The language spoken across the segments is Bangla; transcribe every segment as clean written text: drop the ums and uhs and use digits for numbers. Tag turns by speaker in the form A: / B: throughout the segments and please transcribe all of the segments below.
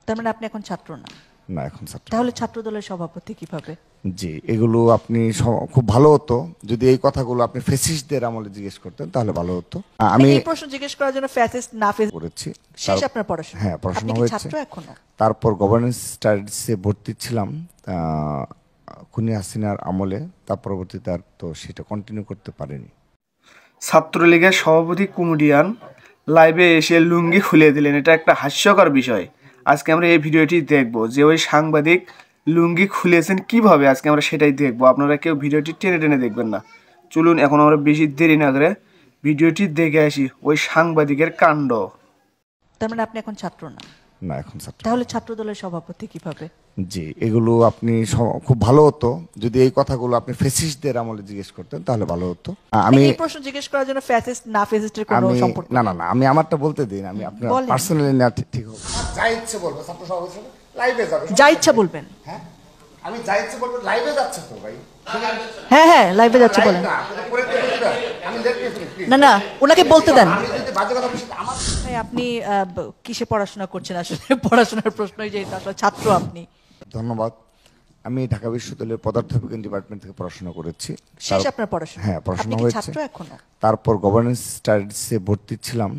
A: তার মানে আপনি এখন ছাত্র না?
B: না, এখন ছাত্র।
A: তাহলে ছাত্র দলের সভাপতি কিভাবে?
B: জি, এগুলো আপনি খুব ভালো হতো যদি এই কথাগুলো আপনি ফ্যাসিস্টদের আমলে জিজ্ঞেস করতেন, তাহলে ভালো হতো। আমি
A: এই প্রশ্ন জিজ্ঞেস করার জন্য ফ্যাসিস্ট না
B: করেছি।
A: শেষ আপনার পড়াশোনা?
B: হ্যাঁ, পড়াশোনা
A: আপনি কি
B: হয়েছে।
A: ছাত্র এখনো?
B: তারপর গভর্নেন্স স্টাডিজে ভর্তি ছিলাম খুনি হাসিনার আমলে, তার পরবর্তীতে আর তো সেটা কন্টিনিউ করতে পারিনি।
C: ছাত্রলীগের সভাপতি কমেডিয়ান লাইভে এসে লুঙ্গি খুলে দিলেন, এটা একটা হাস্যকর বিষয়। আজকে আমরা এই ভিডিওটি দেখব যে ওই সাংবাদিক লুঙ্গি খুলেছেন কিভাবে, আজকে আমরা সেটাই দেখব। আপনারা কেউ ভিডিওটি টেনে টেনে দেখবেন না। চলুন এখন আমরা বেশি দেরি না করে ভিডিওটি দেখে আসি ওই সাংবাদিকের কাণ্ড।
A: তার মানে আপনি এখন ছাত্র না?
B: না, এখন ছাত্র।
A: তাহলে ছাত্র দলের সভাপতি কিভাবে?
B: জি, এগুলো আপনি খুব ভালো হতো যদি এই কথাগুলো আপনি ফ্যাসিস্টদের আমলে জিজ্ঞেস করতেন, তাহলে ভালো হতো। আমি
A: এই প্রশ্ন জিজ্ঞেস করার জন্য ফ্যাসিস্ট না ফ্যাসিস্টের কোনো সম্পর্ক
B: না, আমি আমারটা বলতে দিন। আমি আপনার পার্সোনালি না, ঠিক হবে। যা ইচ্ছে বলবো, ছাত্র সভাপতি লাইভে যাবে,
A: যা ইচ্ছা বলবেন।
B: হ্যাঁ, আমি যা ইচ্ছে বলবো। লাইভে যাচ্ছে তো ভাই।
A: হ্যাঁ হ্যাঁ, লাইভে যাচ্ছে বলেন। না না, ওনাকে বলতে দেন। ভাই আপনি কিসে পড়াশোনা করছেন আসলে? পড়াশোনার প্রশ্নই যে আসলে ছাত্র আপনি।
B: ধন্যবাদ। আমি ঢাকা বিশ্ববিদ্যালয়ের পদার্থবিজ্ঞান ডিপার্টমেন্ট থেকে পড়াশোনা করেছি।
A: শেষ আপনার পড়াশোনা?
B: হ্যাঁ, পড়াশোনা
A: আপনি কি
B: হয়েছে।
A: ছাত্র এখনো?
B: তারপর গভর্নেন্স স্টাডিজে ভর্তি ছিলাম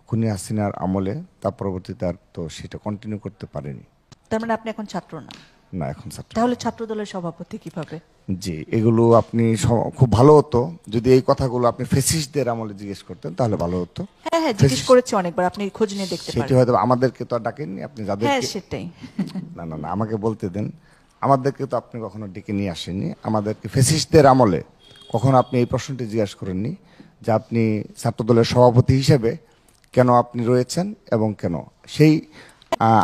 B: খুনি হাসিনার আমলে, তার পরবর্তীতে আর তো সেটা কন্টিনিউ করতে পারিনি।
A: তার মানে আপনি এখন ছাত্র না?
B: না, এখন ছাত্র।
A: তাহলে ছাত্র দলের সভাপতি কিভাবে?
B: জি, এগুলো আপনি খুব ভালো হতো যদি এই কথাগুলো আপনি ফ্যাসিস্টদের আমলে জিজ্ঞেস করতেন, তাহলে ভালো হতো।
A: হ্যাঁ হ্যাঁ, জিজ্ঞেস করেছি অনেকবার, আপনি খোঁজ নিয়ে দেখতে পারেন।
B: সেটি হয়তো আমাদেরকে তো আর ডাকেননি, আপনি
A: হ্যাঁ
B: যাদেরকে।
A: সেটাই।
B: না, আমাকে বলতে দেন। আমাদেরকে তো আপনি কখনো ডেকে নিয়ে আসেননি। আমাদেরকে ফ্যাসিস্টদের আমলে কখনো আপনি এই প্রশ্নটি জিজ্ঞাসা করেননি যে আপনি ছাত্রদলের সভাপতি হিসেবে কেন আপনি রয়েছেন এবং কেন সেই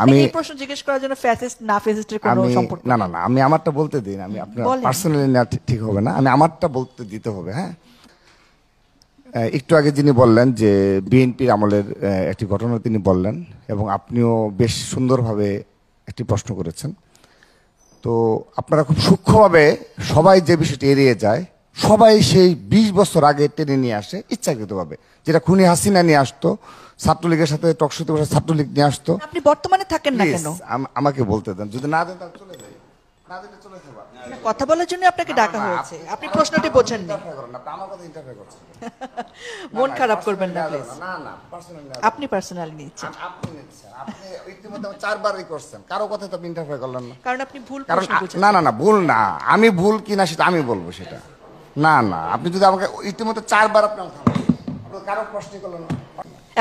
B: আমি
A: এই প্রশ্ন জিজ্ঞেস করার জন্য ফ্যাসিস্ট না ফ্যাসিস্টের কোনো সম্পর্ক?
B: না, আমি আমারটা বলতে দিন। আমি আপনার পার্সোনালি না, ঠিক হবে না। আমি আমারটা বলতে দিতে হবে। হ্যাঁ, একটু আগে যিনি বললেন যে বিএনপির আমলের একটি ঘটনা তিনি বললেন, এবং আপনিও বেশ সুন্দরভাবে একটি প্রশ্ন করেছেন। তো আপনারা খুব সূক্ষ্মভাবে সবাই যে বিষয়টি এড়িয়ে যায়, সবাই সেই 20 বছর আগে টেনে নিয়ে আসে ইচ্ছাকৃতভাবে, যেটা খুনি হাসিনা নিয়ে আসতো, ছাত্রলীগের সাথে টকশোতে বসে ছাত্রলীগ নিয়ে আসতো।
A: আপনি বর্তমানে থাকেন না কেন?
B: আমাকে বলতে দেন, যদি না দেন তাহলে চলে যাই। না দিলে চলে যাবো।
A: কথা বলার জন্য আপনাকে ডাকা হয়েছে, আপনি প্রশ্নটি বোঝেন না।
B: আমার কথা ইন্টারফেয়ার করছেন।
A: মন খারাপ করবেন না প্লিজ।
B: না, পার্সোনালি
A: আপনি পার্সোনালি নিচ্ছেন।
B: আপনি নিচ্ছেন। আপনি ইতিমধ্যে 4 বারই করছেন, কারো কথা তো আপনি ইন্টারফেয়ার করলেন না।
A: কারণ আপনি ভুল
B: কারণ
A: প্রশ্ন বুঝেছেন।
B: না, ভুল না। আমি ভুল কিনা সেটা আমি বলবো সেটা। না, আপনি যদি আমাকে ইতিমধ্যে 4 বার আপনি কারো প্রশ্ন করলেন না।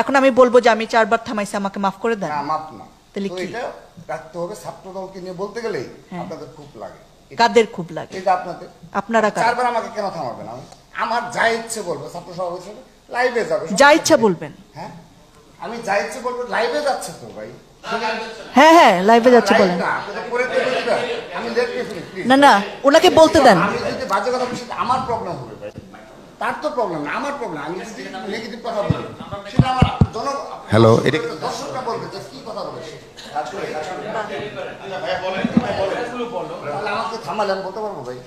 A: এখন আমি বলবো যে আমি 4 বার থামাইছি, আমাকে মাফ করে দেন।
B: না, মাপ না।
A: তাহলে কি
B: এটা রাখতে হবে? ছাত্র দলকে নিয়ে বলতে গেলেই আপনাদের খুব লাগে।
A: কাদের খুব লাগে?
B: এটা আপনাদের।
A: আপনারা
B: 4 বার আমাকে কেন থামাবেন? আমার যা ইচ্ছে বলবো, ছাত্র সভাপতি লাইভে যাবে,
A: যা ইচ্ছা বলবেন।
B: হ্যাঁ, আমি যা ইচ্ছে বলবো। লাইভে যাচ্ছে তো ভাই।
A: হ্যাঁ হ্যাঁ, লাইভে যাচ্ছে বলেন। না না, ওনাকে বলতে দেন।
B: আমি যদি বাজে কথা বলি সেটা আমার প্রবলেম হবে ভাই। তার তো প্রবলেম না, আমার প্রবলেম। আমি যদি নেগেটিভ কথা বলি সেটা আমার হ্যালো, এটা দর্শকরা বলবে যে কি কথা বলে। আমাকে থামালে আমি বলতে পারবো ভাই।